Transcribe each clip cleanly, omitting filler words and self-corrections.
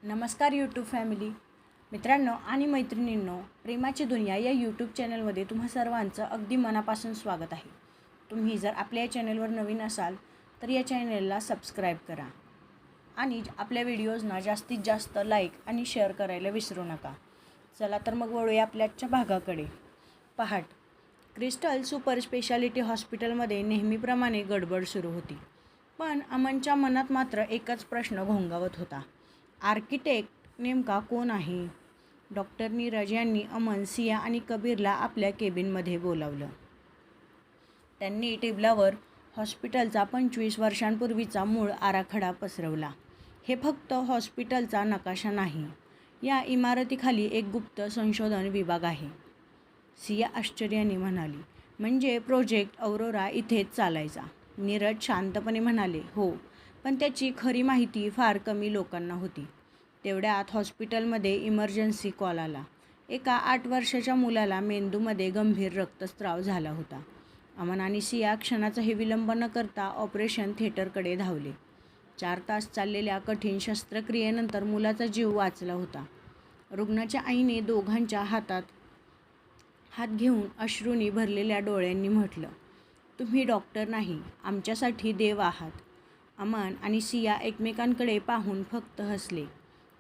नमस्कार YouTube family मित्रांनो आणि मैत्रिणींनो, प्रेमाची दुनिया या यूट्यूब चॅनलमध्ये तुम्हा सर्वांचं अगदी मनापासून स्वागत आहे. तुम्ही जर आपल्या या चॅनलवर नवीन असाल तर या चॅनलला सबस्क्राईब करा आणि आपल्या व्हिडिओजना जास्तीत जास्त लाईक आणि शेअर करायला विसरू नका. चला तर मग वळूया आपल्या आजच्या भागाकडे. पहाट क्रिस्टल सुपर स्पेशालिटी हॉस्पिटलमध्ये नेहमीप्रमाणे गडबड सुरू होती. पण अमनच्या मनात मात्र एकच प्रश्न घोंगावत होता. आर्किटेक्ट नेमका कोण आहे? डॉक्टर नीरज यांनी अमन, सिया आणि कबीरला आपल्या केबिनमध्ये बोलावलं. त्यांनी टेबलावर हॉस्पिटलचा 25 वर्षांपूर्वीचा मूळ आराखडा पसरवला. हे फक्त हॉस्पिटलचा नकाशा नाही, या इमारतीखाली एक गुप्त संशोधन विभाग आहे. सिया आश्चर्याने म्हणाली, म्हणजे प्रोजेक्ट अवरोरा इथेच चालायचा? नीरज शांतपणे म्हणाले, हो, पण त्याची खरी माहिती फार कमी लोकांना होती. तेवढ्यात हॉस्पिटलमध्ये इमर्जन्सी कॉल आला. एका 8 वर्षाच्या मुलाला मेंदूमध्ये गंभीर रक्तस्राव झाला होता. अमन आणि सिया क्षणाचाही विलंब न करता ऑपरेशन थिएटरकडे धावले. 4 तास चाललेल्या कठीण शस्त्रक्रियेनंतर मुलाचा जीव वाचला होता. रुग्णाच्या आईने दोघांच्या हातात हात घेऊन अश्रूंनी भरलेल्या डोळ्यांनी म्हटलं, तुम्ही डॉक्टर नाही, आमच्यासाठी देव आहात. अमन आणि सिया एकमेकांकडे पाहून फक्त हसले.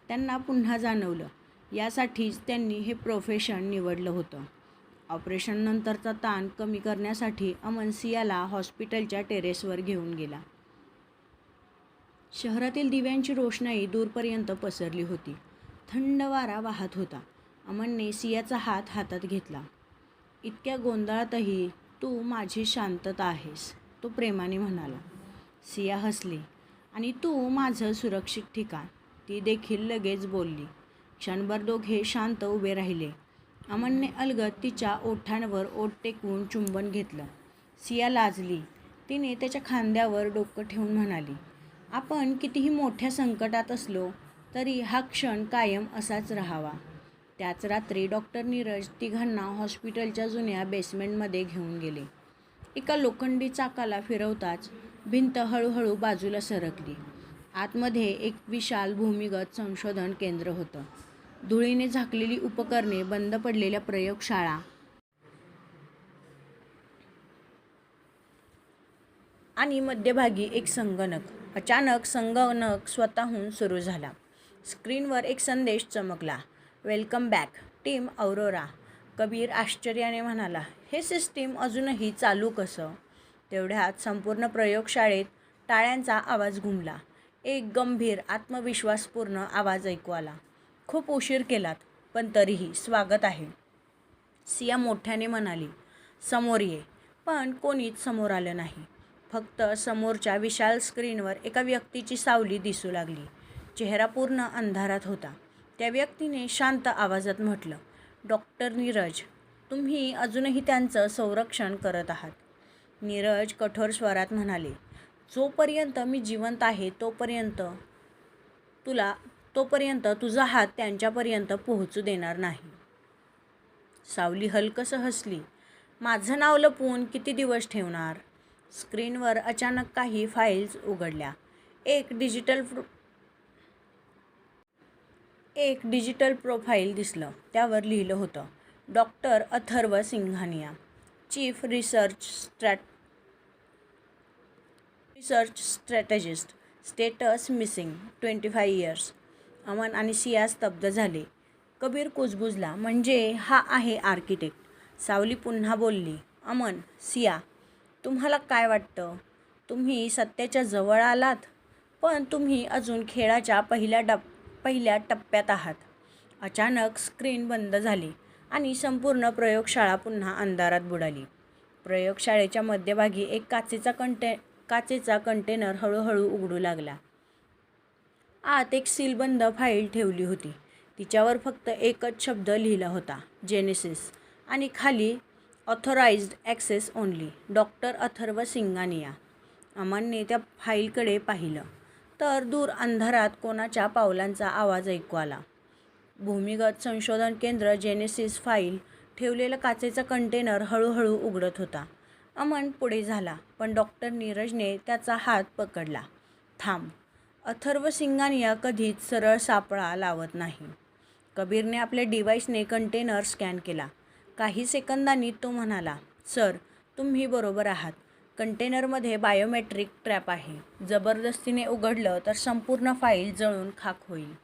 त्यांना पुन्हा जाणवलं, यासाठीच त्यांनी हे प्रोफेशन निवडलं होतं. ऑपरेशननंतरचा ताण कमी करण्यासाठी अमन सियाला हॉस्पिटलच्या टेरेसवर घेऊन गेला. शहरातील दिव्यांची रोषणाई दूरपर्यंत पसरली होती. थंड वारा वाहत होता. अमनने सियाचा हात हातात घेतला. इतक्या गोंधळातही तू माझी शांतता आहेस, तो प्रेमाने म्हणाला. सिया हसली. आणि तू माझं सुरक्षित ठिकाण, ती देखील लगेच बोलली. क्षणभर दोघे शांत उभे राहिले. अमनने अलगद तिच्या ओठांवर ओठ टेकवून चुंबन घेतलं. सिया लाजली. तिने त्याच्या खांद्यावर डोकं ठेवून म्हणाली, आपण कितीही मोठ्या संकटात असलो तरी हा क्षण कायम असाच राहावा. त्याच रात्री डॉक्टर नीरज तिघांना हॉस्पिटलच्या जुन्या बेसमेंटमध्ये घेऊन गेले. एका लोखंडी चाकाला फिरवताच भिंत हळूहळू बाजूला सरकली. आतमध्ये एक विशाल भूमिगत संशोधन केंद्र होतं. धुळीने झाकलेली उपकरणे, बंद पडलेल्या प्रयोगशाळा आणि मध्यभागी एक संगणक. अचानक संगणक स्वतःहून सुरू झाला. स्क्रीनवर एक संदेश चमकला, वेलकम बॅक टीम अवरोरा. कबीर आश्चर्याने म्हणाला, हे सिस्टीम अजूनही चालू कसं? तेवढ्यात संपूर्ण प्रयोगशाळेत टाळ्यांचा आवाज घुमला. एक गंभीर, आत्मविश्वासपूर्ण आवाज ऐकू आला, खूप उशीर केलात, पण तरीही स्वागत आहे. सिया मोठ्याने म्हणाली, समोर ये. पण कोणीच समोर आलं नाही. फक्त समोरच्या विशाल स्क्रीनवर एका व्यक्तीची सावली दिसू लागली. चेहरा पूर्ण अंधारात होता. त्या व्यक्तीने शांत आवाजात म्हटलं, डॉक्टर नीरज, तुम्ही अजूनही त्यांचं संरक्षण करत आहात. नीरज कठोर स्वरात म्हणाले, जोपर्यंत मी जिवंत आहे तोपर्यंत तुझा हात त्यांच्यापर्यंत पोहोचू देणार नाही. सावली हलकसं हसली, माझं नाव लपवून किती दिवस ठेवणार? स्क्रीनवर अचानक काही फाईल्स उघडल्या. एक डिजिटल प्रोफाईल दिसलं. त्यावर लिहिलं होतं, doctor Atharva Singhania, chief research strategist, status missing, 25 years. Aman आणि सिया स्तब्ध झाले. कबीर कुजबुजला, म्हणजे हा आहे आर्किटेक्ट? सावली पुन्हा बोलली, अमन, सिया, तुम्हाला काय वाटतं? तुम्ही सत्याच्या जवळ आलात, पण तुम्ही अजून खेळाच्या पहिल्या टप्प्यात आहात. अचानक स्क्रीन बंद झाली आणि संपूर्ण प्रयोगशाळा पुन्हा अंधारात बुडाली. प्रयोगशाळेच्या मध्यभागी एक काचेचा कंटेनर हळूहळू उघडू लागला. आत एक सीलबंद फाईल ठेवली होती. तिच्यावर फक्त एकच शब्द लिहिला होता, जेनेसिस, आणि खाली authorized access only, doctor Atharva Singhania. अमनने त्या फाईलकडे पाहिलं तर दूर अंधारात कोणाच्या पावलांचा आवाज ऐकू आला. भूमिगत संशोधन केंद्र जेनेसिस फाईल ठेवलेलं काचेचा कंटेनर हळूहळू उघडत होता. अमन पुढे झाला, पण डॉक्टर नीरजने त्याचा हात पकडला. थांब. अथर्व सिंगानिया कधीच सरळ सापळा लावत नाही. कबीरने आपल्या डिव्हाइसने कंटेनर स्कॅन केला. काही सेकंदांनी तो म्हणाला, सर, तुम्ही बरोबर आहात. कंटेनरमध्ये बायोमेट्रिक ट्रॅप आहे. जबरदस्तीने उघडलं तर संपूर्ण फाईल जळून खाक होईल.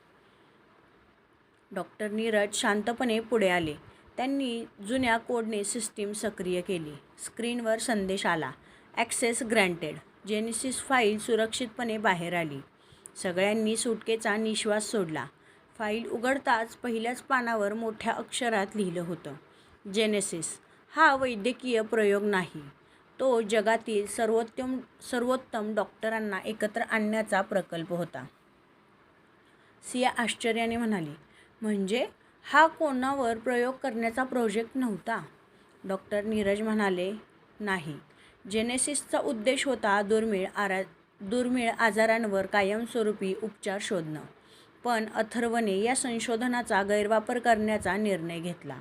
डॉक्टर नीरज शांतपणे पुढे आले. त्यांनी जुन्या कोडने सिस्टीम सक्रिय केली. स्क्रीनवर संदेश आला, ॲक्सेस ग्रँटेड. जेनेसिस फाईल सुरक्षितपणे बाहेर आली. सगळ्यांनी सुटकेचा निश्वास सोडला. फाईल उघडताच पहिल्याच पानावर मोठ्या अक्षरात लिहिलं होतं, जेनेसिस हा वैद्यकीय प्रयोग नाही. तो जगातील सर्वोत्तम डॉक्टरांना एकत्र आणण्याचा प्रकल्प होता. सिया आश्चर्याने म्हणाली, म्हणजे हा कोणावर प्रयोग करण्याचा प्रोजेक्ट नव्हता? डॉक्टर नीरज म्हणाले, नाही. जेनेसिसचा उद्देश होता दुर्मिळ आजारांवर कायमस्वरूपी उपचार शोधणं. पण अथर्वने या संशोधनाचा गैरवापर करण्याचा निर्णय घेतला.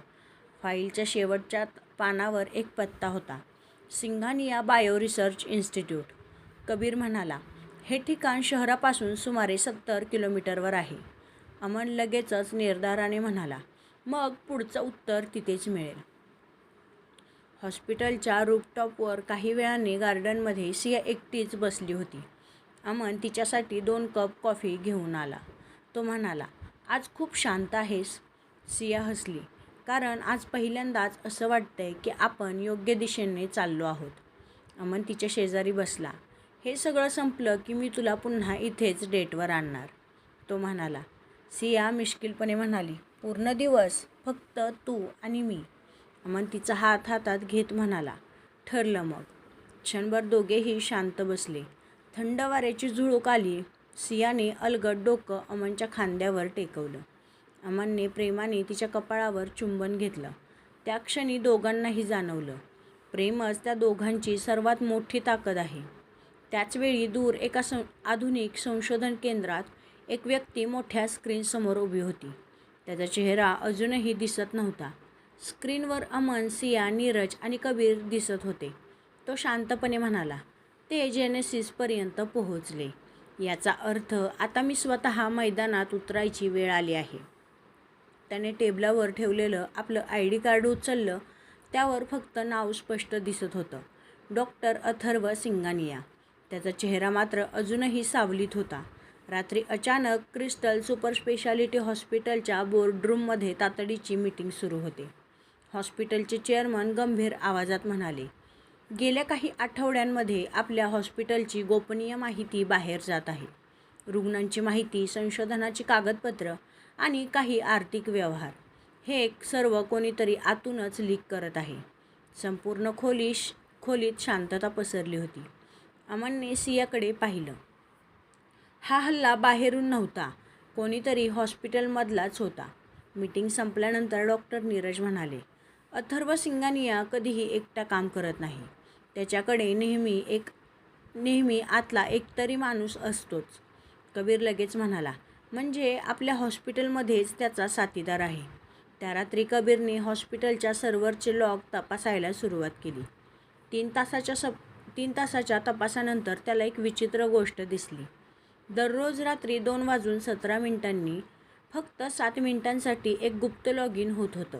फाईलच्या शेवटच्या पानावर एक पत्ता होता, Singhania bio research institute. Kabir म्हणाला, हे ठिकाण शहरापासून सुमारे 70 किलोमीटरवर आहे. अमन लगेचच निर्धाराने म्हणाला, मग पुढचं उत्तर तिथेच मिळेल. हॉस्पिटलच्या रूफटॉपवर काही वेळाने गार्डनमध्ये सिया एकटीच बसली होती. अमन तिच्यासाठी 2 कप कॉफी घेऊन आला. तो म्हणाला, आज खूप शांत आहेस. सिया हसली, कारण आज पहिल्यांदाच असं वाटतंय की आपण योग्य दिशेने चाललो आहोत. अमन तिच्या शेजारी बसला. हे सगळं संपलं की मी तुला पुन्हा इथेच डेटवर आणणार, तो म्हणाला. सिया मिश्किलपणे म्हणाली, पूर्ण दिवस? फक्त तू आणि मी? अमन तिचा हात हातात घेत म्हणाला, ठरलं मग. क्षणभर दोघेही शांत बसले. थंड वाऱ्याची झुळूक आली. सियाने अलगद डोकं अमनच्या खांद्यावर टेकवलं. अमनने प्रेमाने तिच्या कपाळावर चुंबन घेतलं. त्या क्षणी दोघांनाही जाणवलं, प्रेमच त्या दोघांची सर्वात मोठी ताकद आहे. त्याचवेळी दूर एका आधुनिक संशोधन केंद्रात एक व्यक्ती मोठ्या स्क्रीनसमोर उभी होती. त्याचा चेहरा अजूनही दिसत नव्हता. स्क्रीनवर अमन, सिया, नीरज आणि कबीर दिसत होते. तो शांतपणे म्हणाला, ते जेनेसिसपर्यंत पोहोचले. याचा अर्थ आता मी स्वतः मैदानात उतरायची वेळ आली आहे. त्याने टेबलावर ठेवलेलं आपलं ID कार्ड उचललं. त्यावर फक्त नाव स्पष्ट दिसत होतं, डॉक्टर अथर्व सिंगानिया. त्याचा चेहरा मात्र अजूनही सावलीत होता. रात्री अचानक क्रिस्टल सुपर स्पेशालिटी हॉस्पिटलच्या बोर्डरूममध्ये तातडीची मीटिंग सुरू होते. हॉस्पिटलचे चेअरमन गंभीर आवाजात म्हणाले, गेल्या काही आठवड्यांमध्ये आपल्या हॉस्पिटलची गोपनीय माहिती बाहेर जात आहे. रुग्णांची माहिती, संशोधनाची कागदपत्र आणि काही आर्थिक व्यवहार. हे सर्व कोणीतरी आतूनच लीक करत आहे. संपूर्ण खोलीत शांतता पसरली होती. अमनने सियाकडे पाहिलं. हा हल्ला बाहेरून नव्हता, कोणीतरी हॉस्पिटलमधलाच होता. मीटिंग संपल्यानंतर डॉक्टर नीरज म्हणाले, अथर्व सिंगानिया कधीही एकटा काम करत नाही. त्याच्याकडे नेहमी आतला एकतरी माणूस असतोच. कबीर लगेच म्हणाला, म्हणजे आपल्या हॉस्पिटलमध्येच त्याचा साथीदार आहे. त्या रात्री कबीरने हॉस्पिटलच्या सर्व्हरचे लॉग तपासायला सुरुवात केली. 3 तासाच्या तपासानंतर त्याला एक विचित्र गोष्ट दिसली. दररोज रात्री 2:17 फक्त 7 मिनिटांसाठी एक गुप्त लॉग इन होत होतं.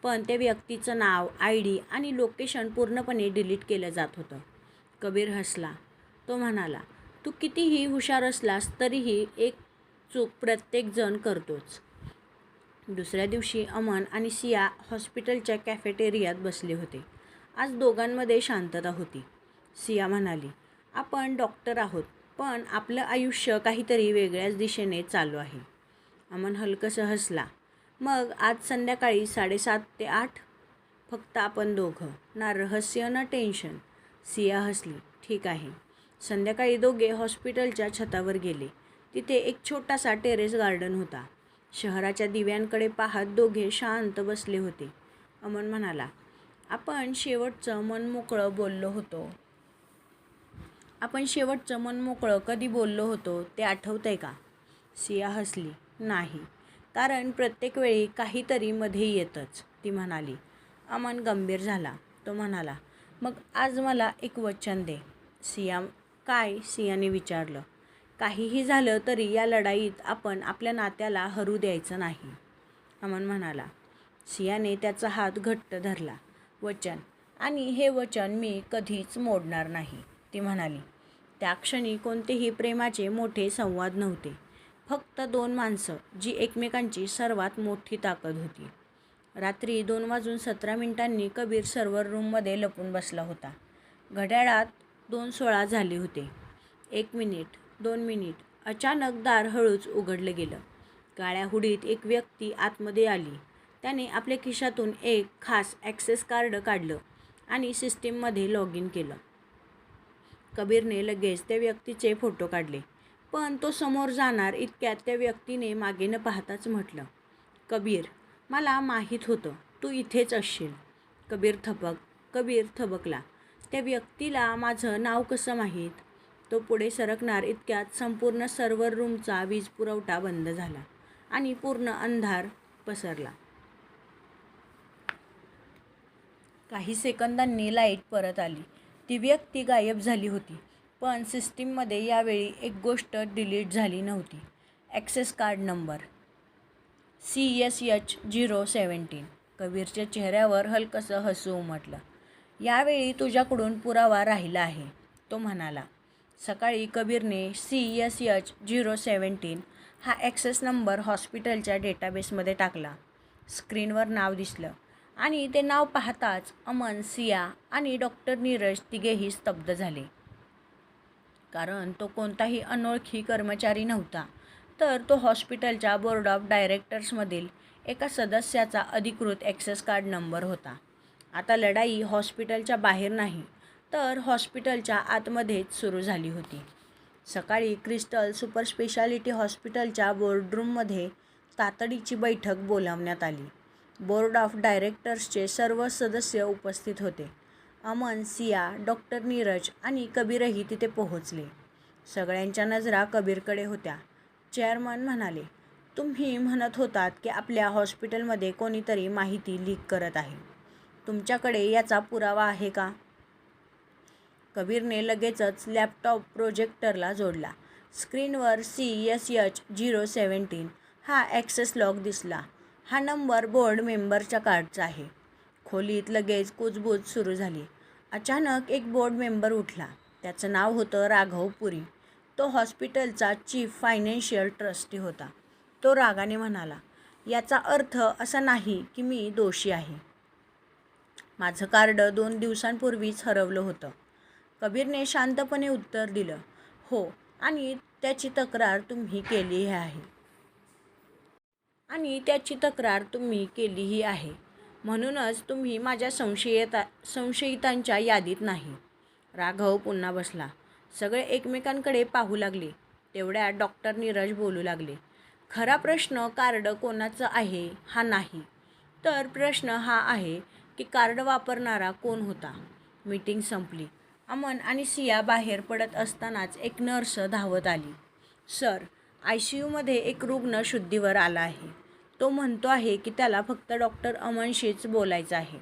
पण त्या व्यक्तीचं नाव, ID आणि लोकेशन पूर्णपणे डिलीट केलं जात होतं. कबीर हसला. तो म्हणाला, तू कितीही हुशार असलास तरीही एक चूक प्रत्येकजण करतोच. दुसऱ्या दिवशी अमन आणि सिया हॉस्पिटलच्या कॅफेटेरियात बसले होते. आज दोघांमध्ये शांतता होती. सिया म्हणाली, आपण डॉक्टर आहोत, पण आपलं आयुष्य काहीतरी वेगळ्याच दिशेने चालू आहे. अमन हलकंसं हसला. मग आज संध्याकाळी 7:30 ते 8? फक्त आपण दोघं, ना रहस्य ना टेन्शन. सिया हसली. ठीक आहे. संध्याकाळी दोघे हॉस्पिटलच्या छतावर गेले. तिथे एक छोटासा टेरेस गार्डन होता. शहराच्या दिव्यांकडे पाहत दोघे शांत बसले होते. अमन म्हणाला, आपण शेवटचं मनमोकळं कधी बोललो होतो ते आठवतंय का? सिया हसली. नाही, कारण प्रत्येक वेळी काहीतरी मध्ये येतंच, ती म्हणाली. अमन गंभीर झाला. तो म्हणाला, मग आज मला एक वचन दे. काय? सियाने विचारलं. काहीही झालं तरी या लढाईत आपण आपल्या नात्याला हरू द्यायचं नाही, अमन म्हणाला. सियाने त्याचा हात घट्ट धरला. वचन, आणि हे वचन मी कधीच मोडणार नाही, ती म्हणाली. त्या क्षणी कोणतेही प्रेमाचे मोठे संवाद नव्हते, फक्त दोन माणसं जी एकमेकांची सर्वात मोठी ताकद होती. रात्री 2:17 कबीर सर्व्हर रूममध्ये लपून बसला होता. घड्याळात 2:16 झाले होते. 1 मिनिट, 2 मिनिट. अचानक दार हळूच उघडलं गेलं. काळ्या हुडीत एक व्यक्ती आतमध्ये आली. त्याने आपल्या खिशातून एक खास ॲक्सेस कार्ड काढलं आणि सिस्टीममध्ये लॉग इन केलं. कबीरने लगेच त्या व्यक्तीचे फोटो काढले, पण तो समोर जाणार इतक्यात त्या व्यक्तीने मागे न पाहताच म्हटलं, कबीर, मला माहीत होतं तू इथेच असशील. कबीर थबकला. त्या व्यक्तीला माझं नाव कसं माहीत? तो पुढे सरकणार इतक्यात संपूर्ण सर्व्हर रूमचा वीज पुरवठा बंद झाला आणि पूर्ण अंधार पसरला. काही सेकंदांनी लाईट परत आली. ती व्यक्ती गायब झाली होती, पण सिस्टीममध्ये यावेळी एक गोष्ट डिलीट झाली नव्हती. Access card number CSH017. कबीरच्या चेहऱ्यावर हलकंसं हसू उमटलं. यावेळी तुझ्याकडून पुरावा राहिला आहे, तो म्हणाला. सकाळी कबीरने CSH017 हा ॲक्सेस नंबर हॉस्पिटलच्या डेटाबेसमध्ये टाकला. स्क्रीनवर नाव दिसलं आणि ते नाव पाहताच अमन, सिया आणि डॉक्टर नीरज तिघेही स्तब्ध झाले. कारण तो कोणताही अनोळखी कर्मचारी नव्हता, तर तो हॉस्पिटलच्या बोर्ड ऑफ डायरेक्टर्समधील एका सदस्याचा अधिकृत ॲक्सेस कार्ड नंबर होता. आता लढाई हॉस्पिटलच्या बाहेर नाही, तर हॉस्पिटलच्या आतमध्येच सुरू झाली होती. सकाळी क्रिस्टल सुपर स्पेशालिटी हॉस्पिटलच्या बोर्डरूममध्ये तातडीची बैठक बोलावण्यात आली. बोर्ड ऑफ डायरेक्टर्सचे सर्व सदस्य उपस्थित होते. अमन, सिया, डॉक्टर नीरज आणि कबीरही तिथे पोहोचले. सगळ्यांच्या नजरा कबीरकडे होत्या. चेअरमन म्हणाले, तुम्ही म्हणत होतात की आपल्या हॉस्पिटलमध्ये कोणीतरी माहिती लीक करत आहे. तुमच्याकडे याचा पुरावा आहे का? कबीरने लगेचच लॅपटॉप प्रोजेक्टरला जोडला. स्क्रीनवर CSH017 हा ॲक्सेस लॉग दिसला. हा नंबर बोर्ड मेंबरच्या कार्डचा आहे. खोलीत लगेच कुजबूज सुरू झाली. अचानक एक बोर्ड मेंबर उठला. त्याचं नाव होतं राघव पुरी. तो हॉस्पिटलचा चीफ फायनान्शियल ट्रस्टी होता. तो रागाने म्हणाला, याचा अर्थ असा नाही की मी दोषी आहे. माझं कार्ड 2 दिवसांपूर्वीच हरवलं होतं. कबीरने शांतपणे उत्तर दिलं, हो, आणि त्याची तक्रार तुम्ही केलीही आहे. म्हणूनच तुम्ही माझ्या संशयितांच्या यादीत नाही. राघव पुन्हा बसला. सगळे एकमेकांकडे पाहू लागले. तेवढ्यात डॉक्टर नीरज बोलू लागले. खरा प्रश्न कार्ड कोणाचं आहे हा नाही, तर प्रश्न हा आहे की कार्ड वापरणारा कोण होता. मीटिंग संपली. अमन आणि सिया बाहेर पडत असतानाच एक नर्स धावत आली. सर, ICUमध्ये एक रुग्ण शुद्धीवर आला आहे. तो म्हणतो आहे की त्याला फक्त डॉक्टर अमनशीच बोलायचं आहे.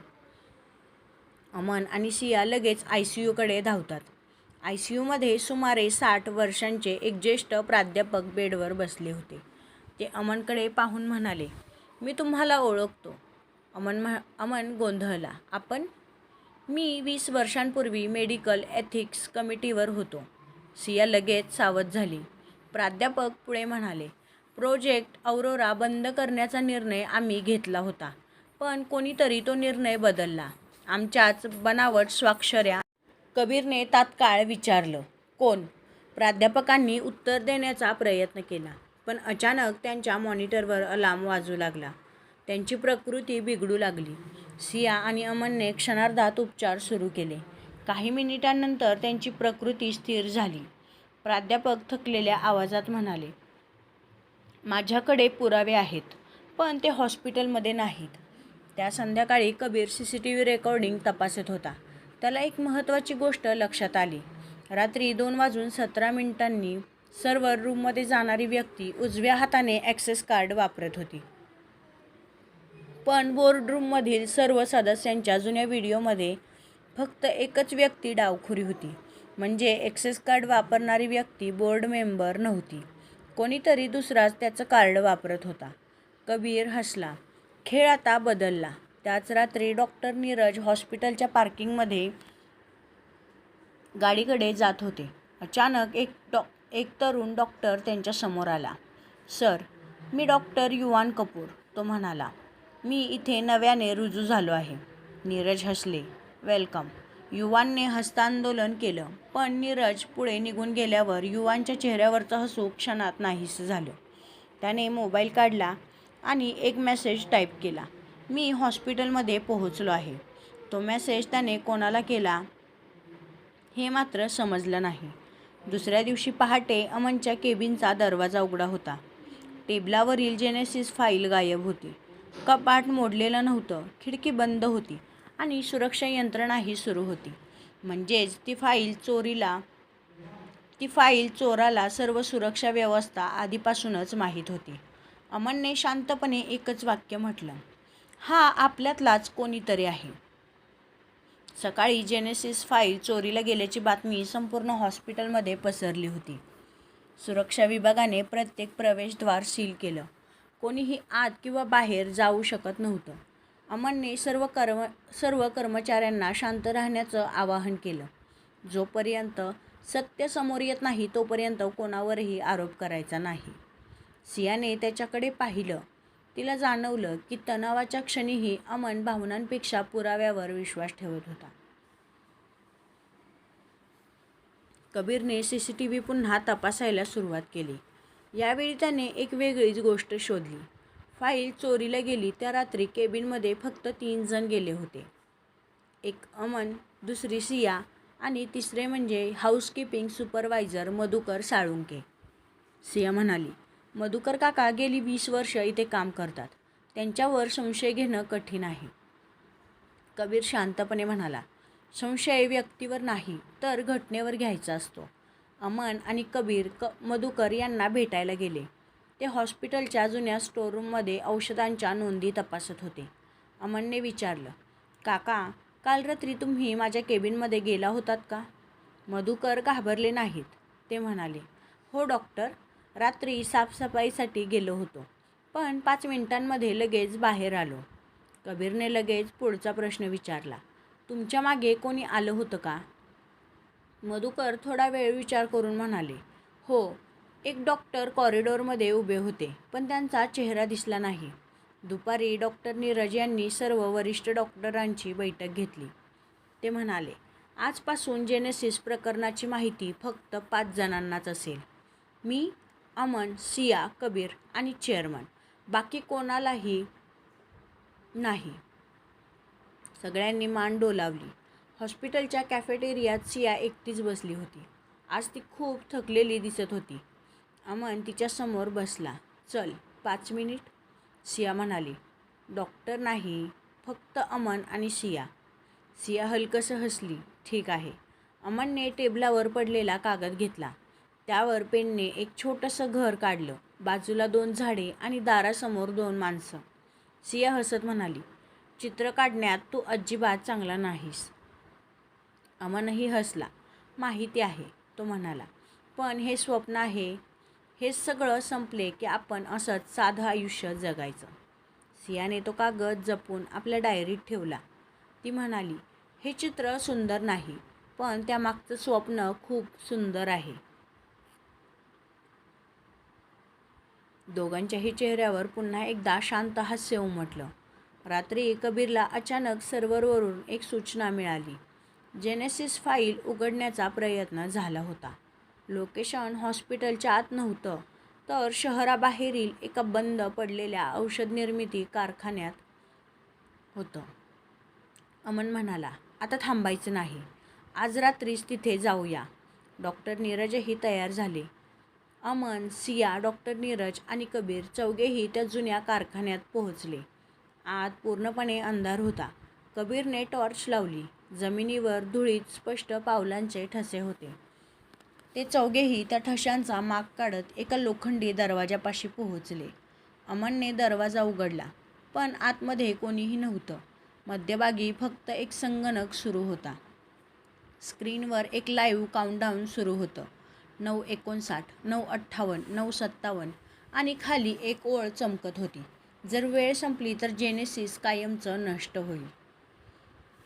अमन आणि सिया लगेच ICUकडे धावतात. ICUमध्ये सुमारे 60 वर्षांचे एक ज्येष्ठ प्राध्यापक बेडवर बसले होते. ते अमनकडे पाहून म्हणाले, मी तुम्हाला ओळखतो. अमन गोंधळला. आपण? मी 20 वर्षांपूर्वी मेडिकल एथिक्स कमिटीवर होतो. सिया लगेच सावध झाली. प्राध्यापक पुढे म्हणाले, प्रोजेक्ट अवरोरा बंद करण्याचा निर्णय आम्ही घेतला होता, पण कोणीतरी तो निर्णय बदलला. आमच्याच बनावट स्वाक्षऱ्या. कबीरने तात्काळ विचारलं, कोण? प्राध्यापकांनी उत्तर देण्याचा प्रयत्न केला, पण अचानक त्यांच्या मॉनिटरवर अलार्म वाजू लागला. त्यांची प्रकृती बिघडू लागली. सिया आणि अमनने क्षणार्धात उपचार सुरू केले. काही मिनिटांनंतर त्यांची प्रकृती स्थिर झाली. प्राध्यापक थकलेल्या आवाजात म्हणाले, माझ्याकडे पुरावे आहेत, पण ते हॉस्पिटलमध्ये नाहीत. त्या संध्याकाळी कबीर CCTV रेकॉर्डिंग तपासत होता. त्याला एक महत्त्वाची गोष्ट लक्षात आली. रात्री 2:17 सर्व्हर रूममध्ये जाणारी व्यक्ती उजव्या हाताने ॲक्सेस कार्ड वापरत होती. पण बोर्डरूममधील सर्व सदस्यांच्या जुन्या व्हिडिओमध्ये फक्त एकच व्यक्ती डावखुरी होती. म्हणजे ॲक्सेस कार्ड वापरणारी व्यक्ती बोर्ड मेंबर नव्हती. कोणीतरी दुसराच त्याचं कार्ड वापरत होता. कबीर हसला. खेळ आता बदलला. त्याच रात्री डॉक्टर नीरज हॉस्पिटलच्या पार्किंगमध्ये गाडीकडे जात होते. अचानक एक तरुण डॉक्टर त्यांच्या समोर आला. सर, मी डॉक्टर युवान कपूर, तो म्हणाला. मी इथे नव्याने रुजू झालो आहे. नीरज हसले. वेलकम. युवानने हस्तांदोलन केलं, पण नीरज पुढे निघून गेल्यावर युवानच्या चेहऱ्यावरचं हसू क्षणात नाहीसं झालं. त्याने मोबाईल काढला आणि एक मेसेज टाईप केला. मी हॉस्पिटलमध्ये पोहोचलो आहे. तो मेसेज त्याने कोणाला केला हे मात्र समजलं नाही. दुसऱ्या दिवशी पहाटे अमनच्या केबिनचा दरवाजा उघडा होता. टेबलावरील जेनेसिस फाईल गायब होती. कपाट मोडलेलं नव्हतं, खिडकी बंद होती आणि सुरक्षा यंत्रणाही सुरू होती. म्हणजेच ती फाईल चोराला सर्व सुरक्षा व्यवस्था आधीपासूनच माहीत होती. अमनने शांतपणे एकच वाक्य म्हटलं, हा आपल्यातलाच कोणीतरी आहे. सकाळी जेनेसिस फाईल चोरीला गेल्याची बातमी संपूर्ण हॉस्पिटलमध्ये पसरली होती. सुरक्षा विभागाने प्रत्येक प्रवेशद्वार सील केलं. कोणीही आत किंवा बाहेर जाऊ शकत नव्हतं. अमनने सर्व कर्मचाऱ्यांना शांत राहण्याचं आवाहन केलं. जोपर्यंत सत्य समोर येत नाही तोपर्यंत कोणावरही आरोप करायचा नाही. सियाने त्याच्याकडे पाहिलं. तिला जाणवलं की तणावाच्या क्षणीही अमन भावनांपेक्षा पुराव्यावर विश्वास ठेवत होता. कबीरने CCTV पुन्हा तपासायला सुरुवात केली. यावेळी त्याने एक वेगळीच गोष्ट शोधली. फाईल चोरीला गेली त्या रात्री केबिनमध्ये फक्त 3 जण गेले होते. एक अमन, दुसरी सिया आणि तिसरे म्हणजे हाऊसकीपिंग सुपरवायझर मधुकर साळुंके. सिया म्हणाली, मधुकर काका गेली 20 वर्ष इथे काम करतात. त्यांच्यावर संशय घेणं कठीण आहे. कबीर शांतपणे म्हणाला, संशय व्यक्तीवर नाही तर घटनेवर घ्यायचा असतो. अमन आणि कबीर मधुकर यांना भेटायला गेले. ते हॉस्पिटलच्या जुन्या स्टोअररूममध्ये औषधांच्या नोंदी तपासत होते. अमनने विचारलं, काका, काल रात्री तुम्ही माझ्या केबिनमध्ये गेला होतात का? मधुकर घाबरले नाहीत. ते म्हणाले, हो डॉक्टर, रात्री साफसफाईसाठी गेलो होतो, पण 5 मिनिटांमध्ये लगेच बाहेर आलो. कबीरने लगेच पुढचा प्रश्न विचारला, तुमच्या मागे कोणी आलं होतं का? मधुकर थोडा वेळ विचार करून म्हणाले, हो, एक डॉक्टर कॉरिडॉरमध्ये उभे होते, पण त्यांचा चेहरा दिसला नाही. दुपारी डॉक्टर नीरज यांनी सर्व वरिष्ठ डॉक्टरांची बैठक घेतली. ते म्हणाले, आजपासून जेनेसिस प्रकरणाची माहिती फक्त 5 जणांनाच असेल. मी, अमन, सिया, कबीर आणि चेअरमन. बाकी कोणालाही नाही. सगळ्यांनी मान डोलावली. हॉस्पिटलच्या कॅफेटेरियात सिया एकटीच बसली होती. आज ती खूप थकलेली दिसत होती. अमन तिच्यासमोर बसला. चल 5 मिनिट, सिया म्हणाली. डॉक्टर नाही, फक्त अमन आणि सिया. सिया हलकसं हसली. ठीक आहे. अमनने टेबलावर पडलेला कागद घेतला. त्यावर पेनने एक छोटंसं घर काढलं. बाजूला 2 झाडे आणि दारासमोर 2 माणसं. सिया हसत म्हणाली, चित्र काढण्यात तू अजिबात चांगला नाहीस. अमनही हसला. माहिती आहे, तो म्हणाला, पण हे स्वप्न आहे. हे सगळं संपले की आपण असंच साधं आयुष्य जगायचं. सियाने तो कागद जपून आपल्या डायरीत ठेवला. ती म्हणाली, हे चित्र सुंदर नाही, पण त्यामागचं स्वप्न खूप सुंदर आहे. दोघांच्याही चेहऱ्यावर पुन्हा एकदा शांत हास्य उमटलं. रात्री कबीरला अचानक सर्व्हरवरून एक सूचना मिळाली. जेनेसिस फाईल उघडण्याचा प्रयत्न झाला होता. लोकेशन हॉस्पिटलच्या आत नव्हतं, तर शहराबाहेरील एका बंद पडलेल्या औषध निर्मिती कारखान्यात होतं. अमन म्हणाला, आता थांबायचं नाही. आज रात्रीच तिथे जाऊया. डॉक्टर नीरजही तयार झाले. अमन, सिया, डॉक्टर नीरज आणि कबीर चौघेही त्या जुन्या कारखान्यात पोहोचले. आत पूर्णपणे अंधार होता. कबीरने टॉर्च लावली. जमिनीवर धुळीत स्पष्ट पावलांचे ठसे होते. ते चौघेही त्या ठशांचा माग काढत एका लोखंडी दरवाजापाशी पोहोचले. अमनने दरवाजा उघडला, पण आतमध्ये कोणीही नव्हतं. मध्यभागी फक्त एक संगणक सुरू होता. स्क्रीनवर एक लाईव्ह काउंटडाऊन सुरू होतं. 9:59, 9:58, 9:57 आणि खाली एक ओळ चमकत होती. जर वेळ संपली तर जेनेसिस कायमचं नष्ट होईल.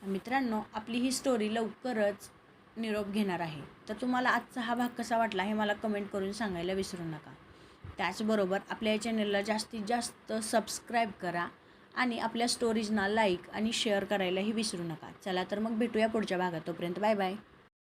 मित्रांनो, आपली ही स्टोरी लवकरच निरोप घेणार आहे. तर तुम्हाला आजचा हा भाग कसा वाटला हे मला कमेंट करून सांगायला विसरू नका. त्याचबरोबर आपल्या या चॅनलला जास्तीत जास्त सबस्क्राईब करा आणि आपल्या स्टोरीजना लाईक आणि शेअर करायलाही विसरू नका. चला तर मग भेटूया पुढच्या भागात. तोपर्यंत बाय बाय.